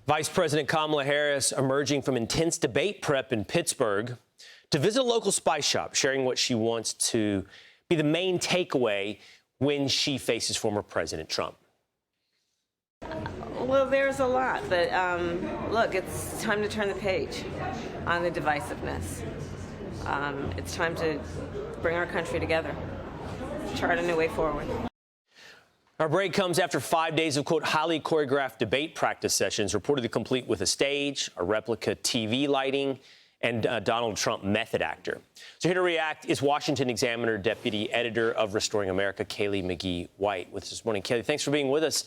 Vice President Kamala Harris emerging from intense debate prep in Pittsburgh to visit a local spice shop, sharing what she wants to be the main takeaway when she faces former President Trump. Well, there's a lot, but look, it's time to turn the page on the divisiveness. It's time to bring our country together, chart a new way forward. Our break comes after 5 days of, quote, highly choreographed debate practice sessions, reportedly complete with a stage, a replica TV lighting, and Donald Trump method actor. So here to react is Washington Examiner Deputy Editor of Restoring America, Kaylee McGhee-White, with us this morning. Kaylee, thanks for being with us.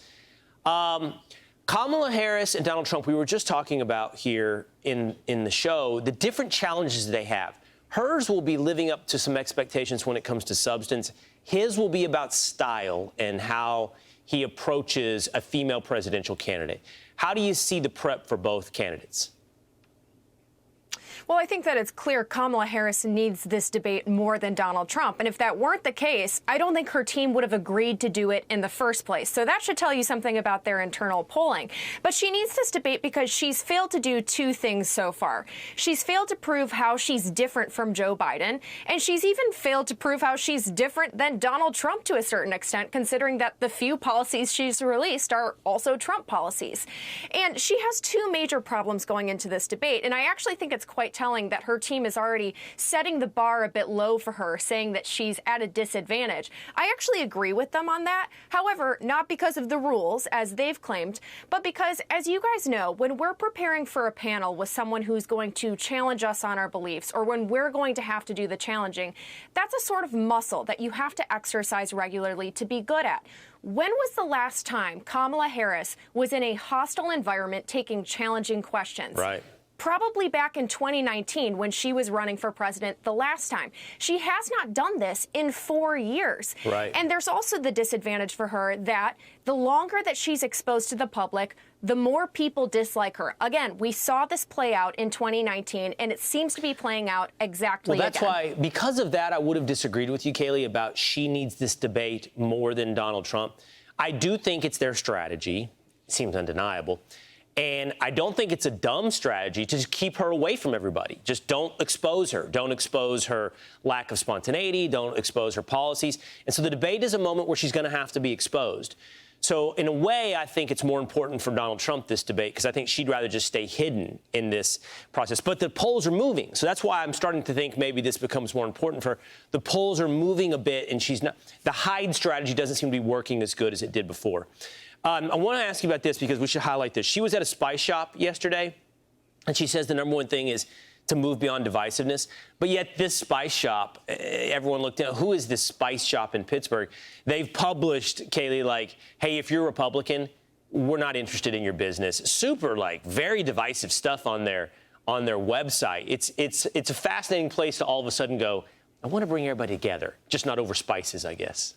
Kamala Harris and Donald Trump, we were just talking about here in the show, the different challenges they have. Hers will be living up to some expectations when it comes to substance. His will be about style and how he approaches a female presidential candidate. How do you see the prep for both candidates? Well, I think that it's clear Kamala Harris needs this debate more than Donald Trump. And if that weren't the case, I don't think her team would have agreed to do it in the first place. So that should tell you something about their internal polling. But she needs this debate because she's failed to do two things so far. She's failed to prove how she's different from Joe Biden, and she's even failed to prove how she's different than Donald Trump to a certain extent, considering that the few policies she's released are also Trump policies. And she has two major problems going into this debate, and I actually think it's quite telling that her team is already setting the bar a bit low for her, saying that she's at a disadvantage. I actually agree with them on that. However, not because of the rules, as they've claimed, but because, as you guys know, when we're preparing for a panel with someone who's going to challenge us on our beliefs, or when we're going to have to do the challenging, that's a sort of muscle that you have to exercise regularly to be good at. When was the last time Kamala Harris was in a hostile environment taking challenging questions? Right. Probably back in 2019 when she was running for president the last time. She has not done this in 4 years. Right. And there's also the disadvantage for her that the longer that she's exposed to the public, the more people dislike her. Again, we saw this play out in 2019, and it seems to be playing out exactly Well, that's again. why, because of that, I would have disagreed with you, Kaylee, about she needs this debate more than Donald Trump. I do think it's their strategy. It seems undeniable. And I don't think it's a dumb strategy to just keep her away from everybody. Just don't expose her. Don't expose her lack of spontaneity. Don't expose her policies. And so the debate is a moment where she's going to have to be exposed. So in a way, I think it's more important for Donald Trump, this debate, because I think she'd rather just stay hidden in this process. But the polls are moving. So that's why I'm starting to think maybe this becomes more important for her. The polls are moving a bit, and she's not. The hide strategy doesn't seem to be working as good as it did before. I want to ask you about this because we should highlight this. She was at a spice shop yesterday, and she says the number one thing is to move beyond divisiveness. But yet this spice shop, everyone looked at, who is this spice shop in Pittsburgh? They've published, Kaylee, like, hey, if you're a Republican, we're not interested in your business. Super, like, very divisive stuff on their website. It's a fascinating place to all of a sudden go, I want to bring everybody together, just not over spices, I guess.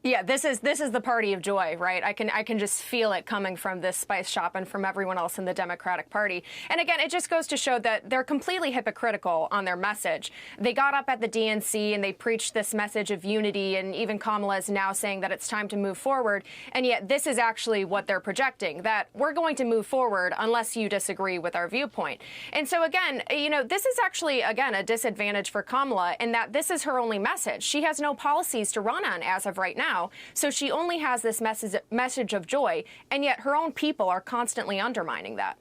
Yeah, this is the party of joy, right? I can just feel it coming from this spice shop and from everyone else in the Democratic Party. And again, it just goes to show that they're completely hypocritical on their message. They got up at the DNC and they preached this message of unity, and even Kamala is now saying that it's time to move forward. And yet this is actually what they're projecting, that we're going to move forward unless you disagree with our viewpoint. And so again, you know, this is actually, again, a disadvantage for Kamala in that this is her only message. She has no policies to run on as of right now. So she only has this message of joy, and yet her own people are constantly undermining that.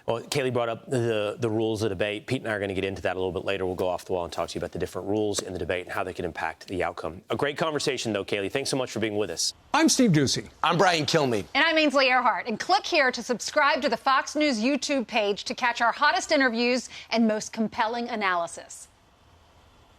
Well, Kaylee brought up the rules of debate. Pete and I are going to get into that a little bit later. We'll go off the wall and talk to you about the different rules in the debate and how they can impact the outcome. A great conversation, though, Kaylee. Thanks so much for being with us. I'm Steve Doocy. I'm Brian Kilmeade. And I'm Ainsley Earhart. And click here to subscribe to the Fox News YouTube page to catch our hottest interviews and most compelling analysis.